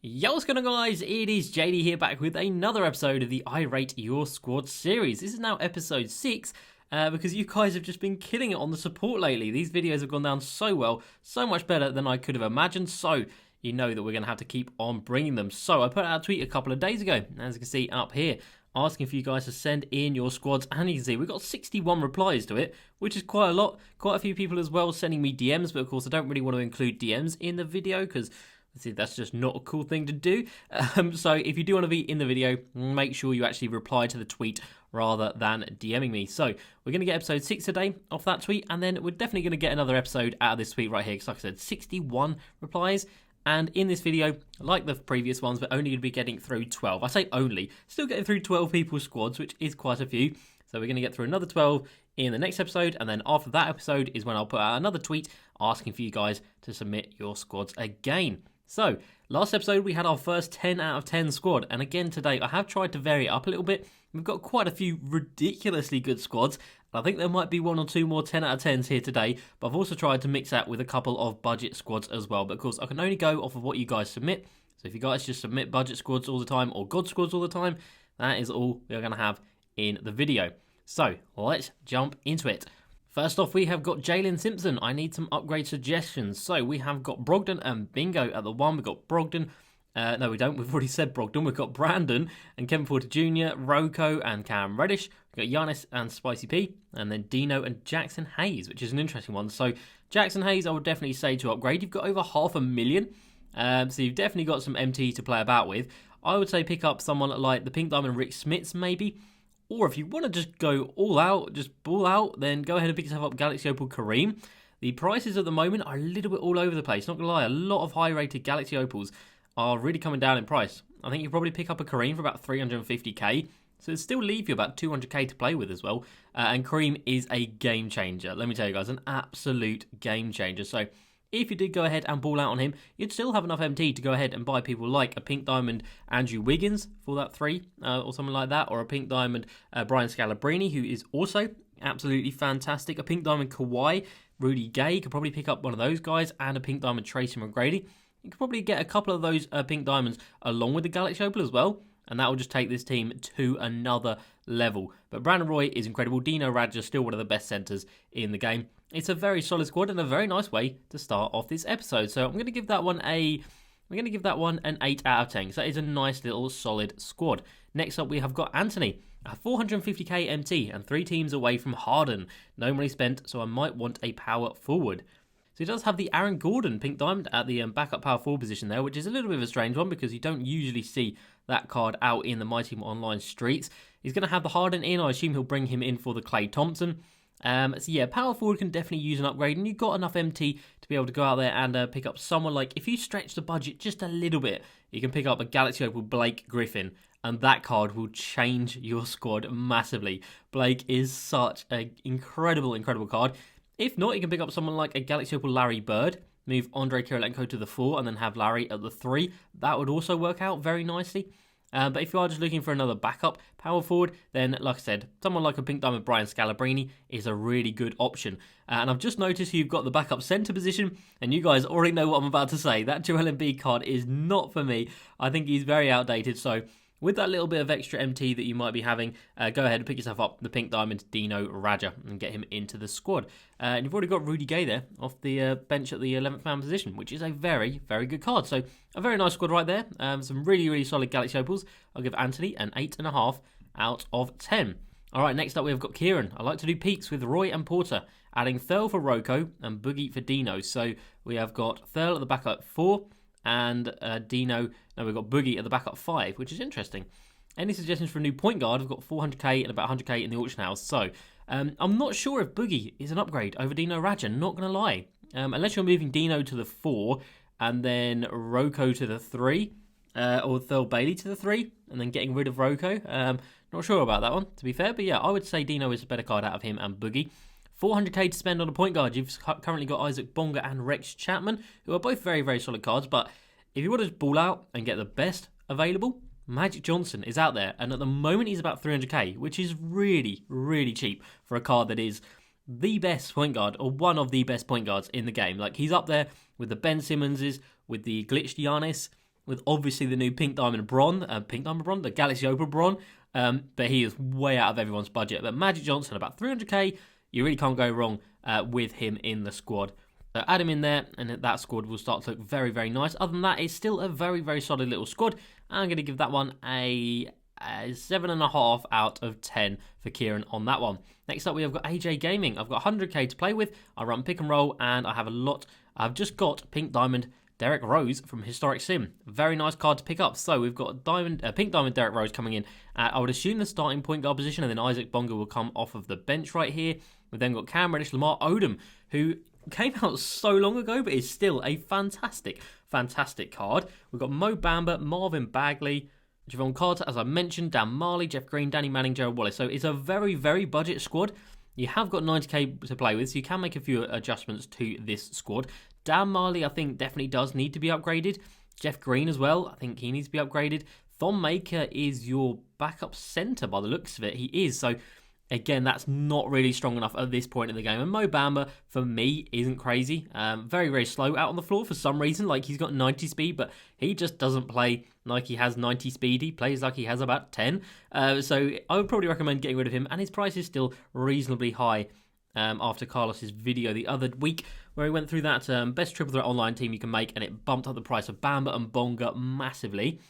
Yo, what's going on, guys? It is JD here, back with another episode of the I Rate Your Squad series. This is now episode 6, because you guys have just been killing it on the support lately. These videos have gone down so well, so much better than I could have imagined, so you know that we're going to have to keep on bringing them. So I put out a tweet a couple of days ago, as you can see up here, asking for you guys to send in your squads, and you can see we've got 61 replies to it, which is quite a lot. Quite a few people as well sending me DMs, but of course I don't really want to include DMs in the video, because see, that's just not a cool thing to do. So if you do want to be in the video, make sure you actually reply to the tweet rather than DMing me. So we're going to get episode 6 today off that tweet, and then we're definitely going to get another episode out of this tweet right here, because like I said, 61 replies. And in this video, like the previous ones, we're only going to be getting through 12. I say only, still getting through 12 people's squads, which is quite a few. So we're going to get through another 12 in the next episode, and then after that episode is when I'll put out another tweet asking for you guys to submit your squads again. So, last episode we had our first 10 out of 10 squad, and again today I have tried to vary it up a little bit. We've got quite a few ridiculously good squads. I think there might be one or two more 10 out of 10s here today, but I've also tried to mix that with a couple of budget squads as well. But of course I can only go off of what you guys submit. So if you guys just submit budget squads all the time or god squads all the time, that is all we're going to have in the video. So, let's jump into it. First off, we have got Jalen Simpson. I need some upgrade suggestions. So we have got Brogdon and Bingo at the 1. We've got Brogdon. No, we don't. We've already said Brogdon. We've got Brandon and Kevin Porter Jr., Roko and Cam Reddish. We've got Giannis and Spicy P. And then Dino and Jackson Hayes, which is an interesting one. So Jackson Hayes, I would definitely say to upgrade. You've got over 500,000. So you've definitely got some MT to play about with. I would say pick up someone like the Pink Diamond Rick Smits maybe. Or if you want to just go all out, just ball out, then go ahead and pick yourself up Galaxy Opal Kareem. The prices at the moment are a little bit all over the place. Not going to lie, a lot of high-rated Galaxy Opals are really coming down in price. I think you probably pick up a Kareem for about 350k. So it'll still leave you about 200k to play with as well. And Kareem is a game changer. Let me tell you guys, an absolute game changer. So if you did go ahead and ball out on him, you'd still have enough MT to go ahead and buy people like a Pink Diamond Andrew Wiggins for that 3 or something like that, or a Pink Diamond Brian Scalabrine, who is also absolutely fantastic. A Pink Diamond Kawhi, Rudy Gay, you could probably pick up one of those guys, and a Pink Diamond Tracy Mcgrady. You could probably get a couple of those Pink Diamonds along with the Galaxy Opal as well, and that will just take this team to another level. But Brandon Roy is incredible. Dino Radja, still one of the best centers in the game. It's a very solid squad and a very nice way to start off this episode. So I'm going to give that one an 8 out of 10. So that is a nice little solid squad. Next up we have got Anthony, a 450k MT and 3 teams away from Harden. No money spent, so I might want a power forward. So he does have the Aaron Gordon Pink Diamond at the backup power forward position there, which is a little bit of a strange one because you don't usually see that card out in the Myteam Online streets. He's going to have the Harden in. I assume he'll bring him in for the Klay Thompson. So yeah, power forward can definitely use an upgrade, and you've got enough MT to be able to go out there and pick up someone like, if you stretch the budget just a little bit, you can pick up a Galaxy Opal Blake Griffin, and that card will change your squad massively. Blake is such an incredible card. If not, you can pick up someone like a Galaxy Opal Larry Bird, move Andre Kirilenko to the 4, and then have Larry at the 3. That would also work out very nicely. But if you are just looking for another backup power forward, then, like I said, someone like a Pink Diamond Brian Scalabrine is a really good option. And I've just noticed you've got the backup centre position, and you guys already know what I'm about to say. That Joel Embiid card is not for me. I think he's very outdated, so with that little bit of extra MT that you might be having, go ahead and pick yourself up the Pink Diamond Dino Radja and get him into the squad. And you've already got Rudy Gay there off the bench at the 11th man position, which is a very good card. So a very nice squad right there. Some really solid Galaxy Opals. I'll give Anthony an 8.5 out of 10. All right, next up we've got Kieran. I like to do peaks with Roy and Porter, adding Thurl for Roko and Boogie for Dino. So we have got Thurl at the backup 4 and Dino. Now we've got Boogie at the backup 5, which is interesting. Any suggestions for a new point guard? We've got 400k and about 100k in the auction house. So I'm not sure if Boogie is an upgrade over Dino Radja, not going to lie. Unless you're moving Dino to the 4 and then Roko to the 3, or Thurl Bailey to the 3, and then getting rid of Roko. Not sure about that one, to be fair. But yeah, I would say Dino is a better card out of him and Boogie. 400k to spend on a point guard. You've currently got Isaac Bonga and Rex Chapman, who are both very solid cards. But if you want to ball out and get the best available, Magic Johnson is out there. And at the moment, he's about 300k, which is really cheap for a card that is the best point guard, or one of the best point guards in the game. Like, he's up there with the Ben Simmonses, with the glitched Giannis, with obviously the new Pink Diamond Bronze, the Galaxy Opal Bronze, but he is way out of everyone's budget. But Magic Johnson, about 300k, you really can't go wrong with him in the squad. So add him in there, and that squad will start to look very, very nice. Other than that, it's still a very, very solid little squad. I'm going to give that one a 7.5 out of 10 for Kieran on that one. Next up, we have got AJ Gaming. I've got 100k to play with. I run pick and roll, and I have a lot. I've just got Pink Diamond Derrick Rose from Historic Sim. Very nice card to pick up. So we've got Pink Diamond Derrick Rose coming in. I would assume the starting point guard position, and then Isaac Bonga will come off of the bench right here. We've then got Cam Reddish, Lamar Odom, who came out so long ago, but is still a fantastic, fantastic card. We've got Mo Bamba, Marvin Bagley, Javon Carter, as I mentioned, Dan Marley, Jeff Green, Danny Manning, Gerald Wallace. So it's a very, very budget squad. You have got 90k to play with, so you can make a few adjustments to this squad. Dan Marley, I think, definitely does need to be upgraded. Jeff Green as well, I think he needs to be upgraded. Thon Maker is your backup centre by the looks of it. He is, so again, that's not really strong enough at this point in the game. And Mo Bamba, for me, isn't crazy. Very, very slow out on the floor for some reason. Like, he's got 90 speed, but he just doesn't play like he has 90 speed. He plays like he has about 10. So I would probably recommend getting rid of him. And his price is still reasonably high after Carlos's video the other week, where he went through that best triple threat online team you can make, and it bumped up the price of Bamba and Bonga massively.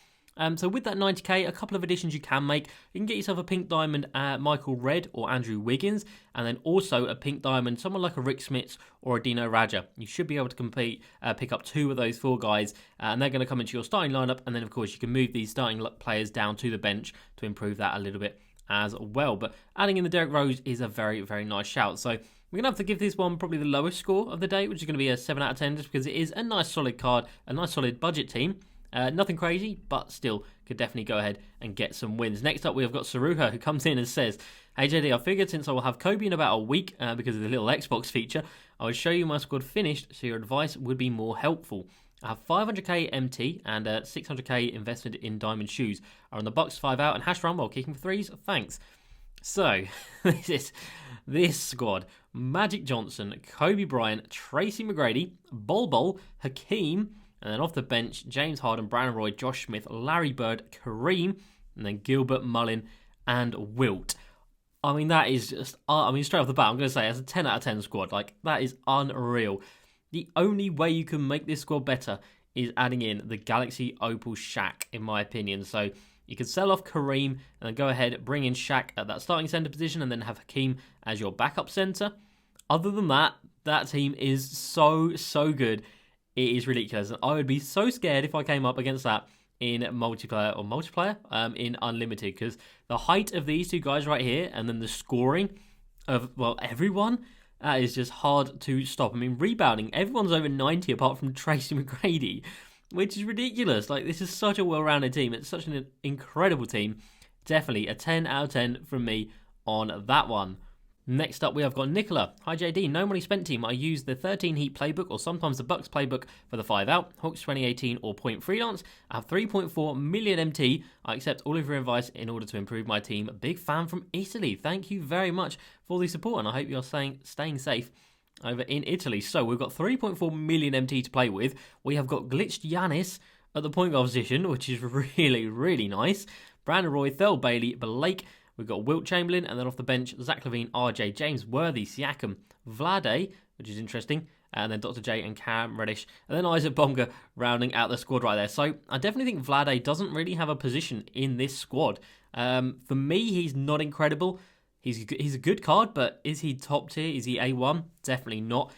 So with that 90k, a couple of additions you can make. You can get yourself a Pink Diamond Michael Redd or Andrew Wiggins, and then also a Pink Diamond, someone like a Rick Smits or a Dino Radja. You should be able to pick up 2 of those 4 guys, and they're going to come into your starting lineup, and then of course you can move these starting players down to the bench to improve that a little bit as well. But adding in the Derrick Rose is a very, very nice shout. So we're going to have to give this one probably the lowest score of the day, which is going to be a 7 out of 10, just because it is a nice solid card, a nice solid budget team. Nothing crazy, but still could definitely go ahead and get some wins. Next up, we have got Saruha, who comes in and says, "Hey JD, I figured since I will have Kobe in about a week because of the little Xbox feature, I would show you my squad finished so your advice would be more helpful. I have 500k MT and 600k invested in diamond shoes. Are on the Bucks 5 out and hash run while kicking for threes. Thanks." So, this squad: Magic Johnson, Kobe Bryant, Tracy McGrady, Bol Bol, Hakeem, and then off the bench, James Harden, Brandon Roy, Josh Smith, Larry Bird, Kareem, and then Gilbert, Mullin, and Wilt. I mean, that is just, straight off the bat, I'm going to say, as a 10 out of 10 squad, like, that is unreal. The only way you can make this squad better is adding in the Galaxy Opal Shaq, in my opinion. So you could sell off Kareem and then go ahead, bring in Shaq at that starting centre position, and then have Hakeem as your backup centre. Other than that, that team is so, so good. It is ridiculous. I would be so scared if I came up against that in multiplayer in Unlimited, because the height of these 2 guys right here, and then the scoring of, well, everyone, that is just hard to stop. I mean, rebounding, everyone's over 90 apart from Tracy McGrady, which is ridiculous. Like, this is such a well-rounded team. It's such an incredible team. Definitely a 10 out of 10 from me on that one. Next up, we have got Nicola. "Hi JD, no money spent team. I use the 13 Heat playbook or sometimes the Bucks playbook for the 5 out, Hawks 2018 or Point Freelance. I have 3.4 million MT. I accept all of your advice in order to improve my team. Big fan from Italy. Thank you very much for the support, and I hope you're staying safe over in Italy." So we've got 3.4 million MT to play with. We have got glitched Giannis at the point guard position, which is really, really nice. Brandon Roy, Thel Bailey, Blake. We've got Wilt Chamberlain, and then off the bench, Zach LaVine, RJ, James Worthy, Siakam, Vlade, which is interesting, and then Dr. J and Cam Reddish, and then Isaac Bonga rounding out the squad right there. So I definitely think Vlade doesn't really have a position in this squad. For me, he's not incredible. He's a good card, but is he top tier? Is he A1? Definitely not.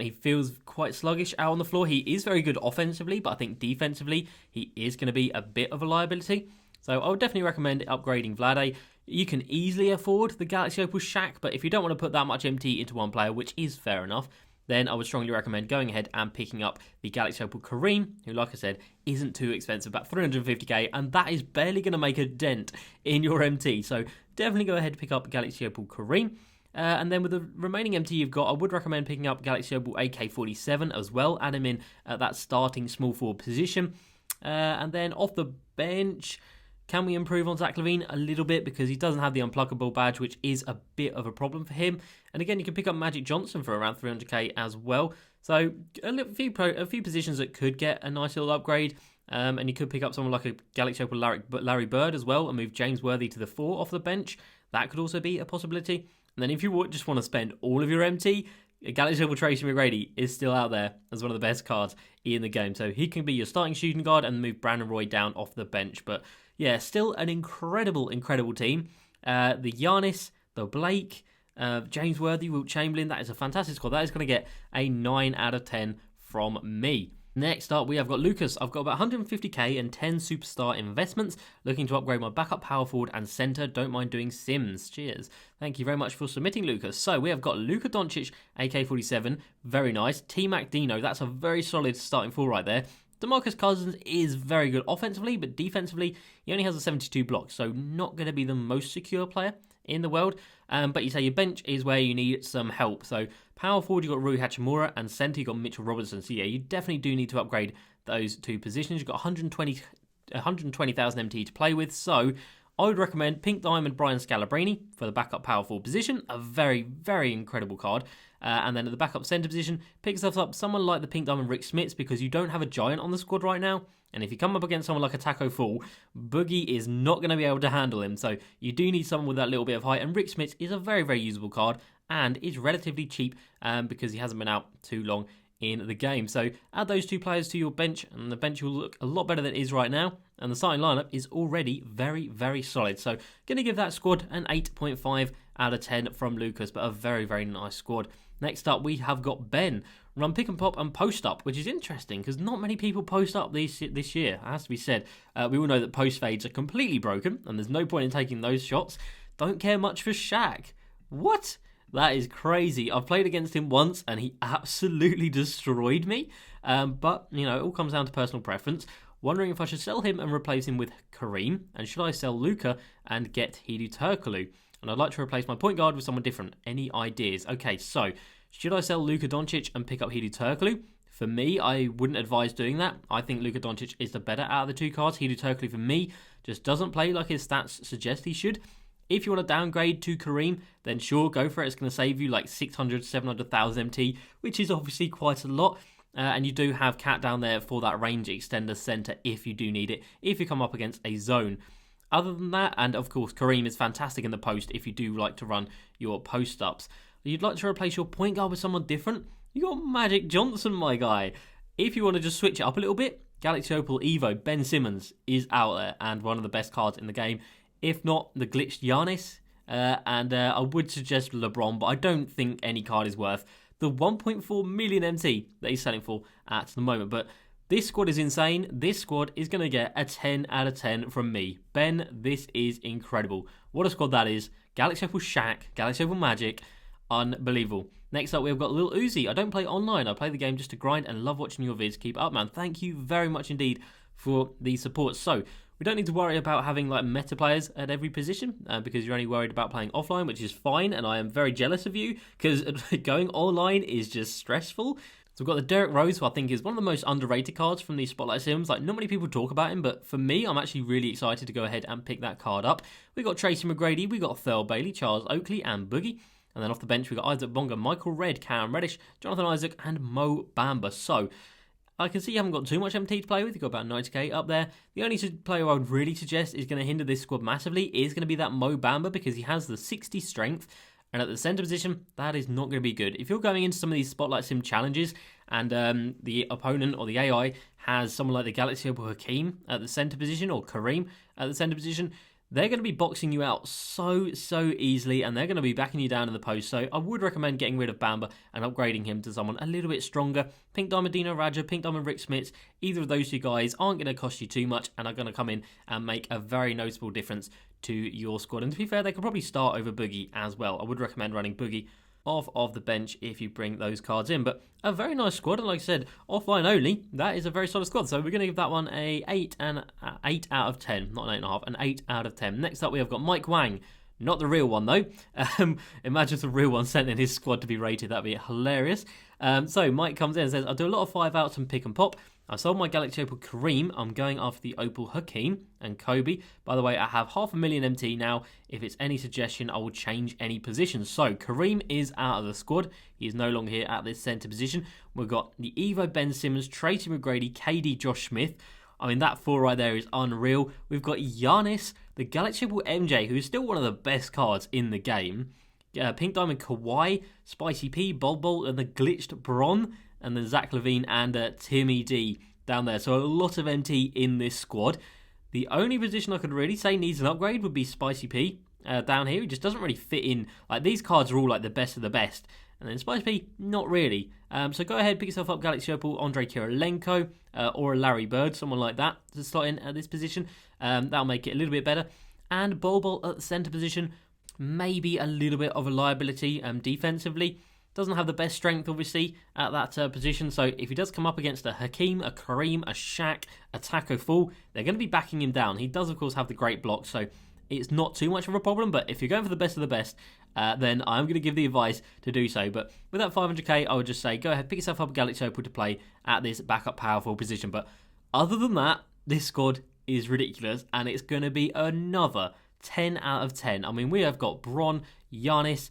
He feels quite sluggish out on the floor. He is very good offensively, but I think defensively, he is going to be a bit of a liability. So I would definitely recommend upgrading Vlade. You can easily afford the Galaxy Opal Shaq, but if you don't want to put that much MT into one player, which is fair enough, then I would strongly recommend going ahead and picking up the Galaxy Opal Kareem, who, like I said, isn't too expensive, about 350k, and that is barely going to make a dent in your MT. So definitely go ahead and pick up Galaxy Opal Kareem. And then with the remaining MT you've got, I would recommend picking up Galaxy Opal AK-47 as well. Add him in at that starting small forward position. And then off the bench, can we improve on Zach LaVine a little bit, because he doesn't have the unpluckable badge, which is a bit of a problem for him. And again, you can pick up Magic Johnson for around 300k as well. So a few positions that could get a nice little upgrade. And you could pick up someone like a Galaxy Opal Larry Bird as well and move James Worthy to the 4 off the bench. That could also be a possibility. And then if you just want to spend all of your MT, Galaxy Opal Tracy Mcgrady is still out there as one of the best cards in the game. So he can be your starting shooting guard and move Brandon Roy down off the bench. But yeah, still an incredible team. The Giannis, the Blake, James Worthy, Wilt Chamberlain, that is a fantastic squad. That is going to get a 9 out of 10 from me. Next up, we have got Lucas. I've got about 150k and 10 superstar investments. Looking to upgrade my backup power forward and centre. Don't mind doing Sims. Cheers. Thank you very much for submitting, Lucas. So we have got Luka Doncic, AK-47. Very nice. T-Mac Dino. That's a very solid starting four right there. DeMarcus Cousins is very good offensively, but defensively, he only has a 72 block. So not going to be the most secure player in the world. But you say your bench is where you need some help. So power forward, you've got Rui Hachimura, and centre, you've got Mitchell Robertson. So yeah, you definitely do need to upgrade those two positions. You've got 120,000 MT to play with. So I would recommend Pink Diamond Brian Scalabrine for the backup power forward position. A very, very incredible card. And then at the backup centre position, pick yourself up someone like the Pink Diamond Rick Smits because you don't have a giant on the squad right now. And if you come up against someone like a Taco Fall, Boogie is not going to be able to handle him. So you do need someone with that little bit of height. And Rick Smits is a very, very usable card and is relatively cheap because he hasn't been out too long in the game. So add those two players to your bench and the bench will look a lot better than it is right now. And the starting lineup is already very, very solid. So going to give that squad an 8.5 out of 10 from Lucas, but a very, very nice squad. Next up, we have got Ben. Run pick and pop and post up, which is interesting because not many people post up this year. It has to be said. We all know that post fades are completely broken and there's no point in taking those shots. Don't care much for Shaq. What? That is crazy. I've played against him once and he absolutely destroyed me. But, you know, it all comes down to personal preference. Wondering if I should sell him and replace him with Kareem. And should I sell Luka and get Hedo Turkoglu? And I'd like to replace my point guard with someone different. Any ideas? Okay, so should I sell Luka Doncic and pick up Hedo Turkoglu? For me, I wouldn't advise doing that. I think Luka Doncic is the better out of the two cards. Hedo Turkoglu, for me, just doesn't play like his stats suggest he should. If you want to downgrade to Kareem, then sure, go for it. It's going to save you like 600, 700,000 MT, which is obviously quite a lot. And you do have Cat down there for that range extender center if you do need it, if you come up against a zone. Other than that, and of course, Kareem is fantastic in the post if you do like to run your post-ups. You'd like to replace your point guard with someone different? You got Magic Johnson, my guy. If you want to just switch it up a little bit, Galaxy Opal Evo, Ben Simmons is out there and one of the best cards in the game. If not, the glitched Giannis. I would suggest LeBron, but I don't think any card is worth the 1.4 million MT that he's selling for at the moment. But this squad is insane. This squad is going to get a 10 out of 10 from me. Ben, this is incredible. What a squad that is. Galaxy Opal Shaq, Galaxy Opal Magic. Unbelievable. Next up, we've got Lil Uzi. I don't play online. I play the game just to grind and love watching your vids. Keep up, man. Thank you very much indeed for the support. So, we don't need to worry about having like meta players at every position because you're only worried about playing offline, which is fine. And I am very jealous of you because going online is just stressful. So we've got the Derrick Rose, who I think is one of the most underrated cards from these Spotlight Sims. Like, not many people talk about him, but for me, I'm actually really excited to go ahead and pick that card up. We've got Tracy McGrady, we've got Thurl Bailey, Charles Oakley, and Boogie. And then off the bench, we've got Isaac Bonga, Michael Redd, Cam Reddish, Jonathan Isaac, and Mo Bamba. So I can see you haven't got too much MT to play with. You've got about 90k up there. The only player I would really suggest is going to hinder this squad massively is going to be that Mo Bamba because he has the 60 strength. And at the centre position, that is not going to be good. If you're going into some of these Spotlight Sim challenges and the opponent or the AI has someone like the Galaxy Opal Hakeem at the centre position or Kareem at the centre position, they're going to be boxing you out so easily and they're going to be backing you down in the post. So I would recommend getting rid of Bamba and upgrading him to someone a little bit stronger. Pink Diamond Dino Raja, Pink Diamond Rick Smits, either of those two guys aren't going to cost you too much and are going to come in and make a very noticeable difference to your squad. And to be fair, they could probably start over Boogie as well. I would recommend running Boogie off of the bench if you bring those cards in. But a very nice squad, and like I said, offline only, that is a very solid squad. So we're going to give that one a 8 out of 10, not an 8.5, an 8 out of 10. Next up, we have got Mike Wang. Not the real one, though. Imagine if the real one sent in his squad to be rated. That'd be hilarious. So Mike comes in and says, I do a lot of 5-outs and pick and pop. I sold my Galaxy Opal Kareem. I'm going after the Opal Hakeem and Kobe. By the way, I have 500,000 MT now. If it's any suggestion, I will change any position. So Kareem is out of the squad. He is no longer here at this centre position. We've got the Evo Ben Simmons, Tracy McGrady, KD Josh Smith. I mean, that 4 right there is unreal. We've got Giannis, the Galaxy Opal MJ, who is still one of the best cards in the game. Pink Diamond Kawhi, Spicy P, Bol and the Glitched Bron, and then Zach LaVine and Timmy D down there. So a lot of MT in this squad. The only position I could really say needs an upgrade would be Spicy P down here. He just doesn't really fit in. Like, these cards are all like the best of the best. And then Spicy P, not really. So go ahead, pick yourself up Galaxy Opal, Andre Kirilenko, or a Larry Bird, someone like that to slot in at this position. That'll make it a little bit better. And Bol at the centre position, maybe a little bit of a liability defensively. Doesn't have the best strength, obviously, at that position. So if he does come up against a Hakeem, a Kareem, a Shaq, a Taco Fall, they're going to be backing him down. He does, of course, have the great block, so it's not too much of a problem. But if you're going for the best of the best, then I'm going to give the advice to do so. But with that 500k, I would just say, go ahead, pick yourself up a Galaxy Opal to play at this backup powerful position. But other than that, this squad is ridiculous, and it's going to be another 10 out of 10. I mean, we have got Bron, Giannis,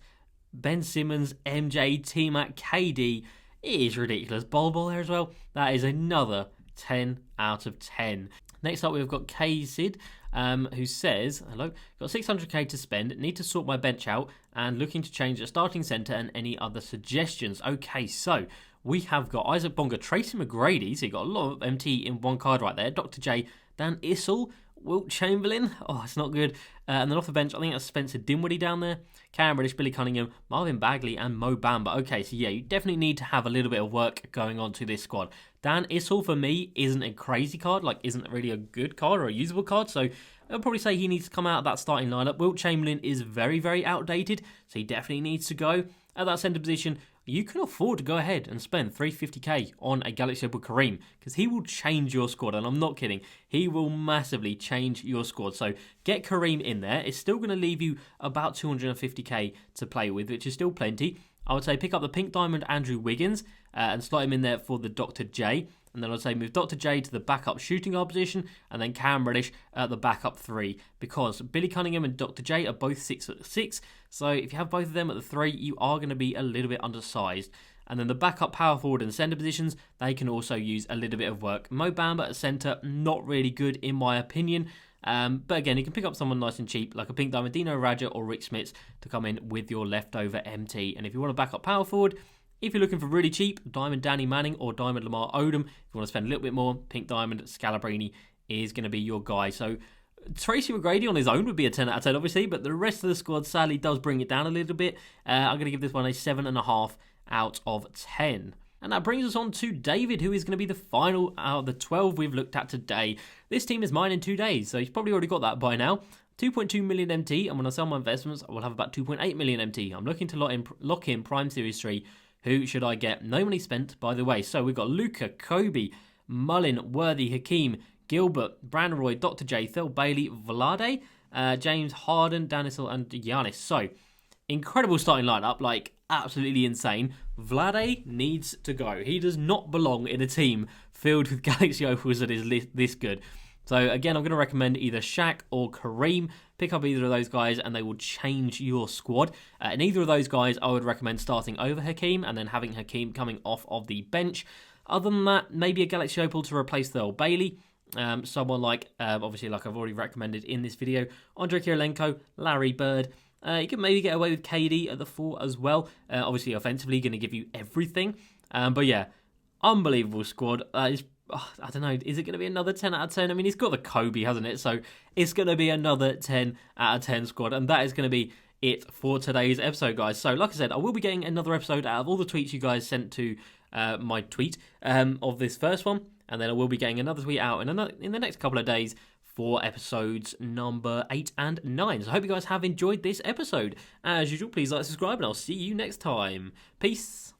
Ben Simmons, MJ, T-Mac, KD. It is ridiculous. Bol there as well. That is another 10 out of 10. Next up, we've got K-Sid, who says, hello, got 600k to spend, need to sort my bench out, and looking to change the starting centre and any other suggestions. Okay, so we have got Isaac Bonga, Tracy Mcgrady, so you got a lot of MT in one card right there. Dr. J, Dan Issel, Wilt Chamberlain, oh, it's not good. And then off the bench, I think that's Spencer Dinwiddie down there. Kieran Reddish, Billy Cunningham, Marvin Bagley, and Mo Bamba. Okay, so yeah, you definitely need to have a little bit of work going on to this squad. Dan Issel, for me, isn't a crazy card, like isn't really a good card or a usable card, so I'll probably say he needs to come out of that starting lineup. Wilt Chamberlain is very, very outdated, so he definitely needs to go. At that centre position, you can afford to go ahead and spend 350k on a Galaxy Opal Kareem, because he will change your squad, and I'm not kidding. He will massively change your squad. So get Kareem in there. It's still going to leave you about 250k to play with, which is still plenty. I would say pick up the Pink Diamond Andrew Wiggins and slot him in there for the Dr. J. And then I'd say move Dr. J to the backup shooting guard position, and then Cam Reddish at the backup 3, because Billy Cunningham and Dr. J are both 6'6", so if you have both of them at the 3, you are going to be a little bit undersized. And then the backup power forward and centre positions, they can also use a little bit of work. Mo Bamba at centre, not really good in my opinion. But again, you can pick up someone nice and cheap, like a Pink Diamond Dino Raja or Rick Smits, to come in with your leftover MT. And if you want a backup power forward, if you're looking for really cheap, Diamond Danny Manning or Diamond Lamar Odom. If you want to spend a little bit more, Pink Diamond Scalabrini is going to be your guy. So Tracy Mcgrady on his own would be a 10 out of 10, obviously, but the rest of the squad sadly does bring it down a little bit. I'm going to give this one a 7.5 out of 10. And that brings us on to David, who is going to be the final out of the 12 we've looked at today. This team is mine in 2 days, so he's probably already got that by now. 2.2 million MT, and when I sell my investments, I will have about 2.8 million MT. I'm looking to lock in Prime Series 3. Who should I get? No money spent, by the way. So we've got Luca, Kobe, Mullin, Worthy, Hakeem, Gilbert, Brandon Roy, Dr. J, Phil Bailey, Vlade, James Harden, Danisel, and Giannis. So, incredible starting lineup, like absolutely insane. Vlade needs to go. He does not belong in a team filled with Galaxy Opals that is this good. So again, I'm going to recommend either Shaq or Kareem. Pick up either of those guys and they will change your squad. And either of those guys, I would recommend starting over Hakeem and then having Hakeem coming off of the bench. Other than that, maybe a Galaxy Opal to replace Thurl Bailey. Someone like, obviously like I've already recommended in this video, Andre Kirilenko, Larry Bird. You can maybe get away with KD at the 4 as well. Obviously offensively going to give you everything. But yeah, unbelievable squad. I don't know, is it going to be another 10 out of 10? I mean, he's got the Kobe, hasn't it? So it's going to be another 10 out of 10 squad. And that is going to be it for today's episode, guys. So like I said, I will be getting another episode out of all the tweets you guys sent to my tweet of this first one. And then I will be getting another tweet out in the next couple of days for episodes number 8 and 9. So I hope you guys have enjoyed this episode. As usual, please like, subscribe, and I'll see you next time. Peace.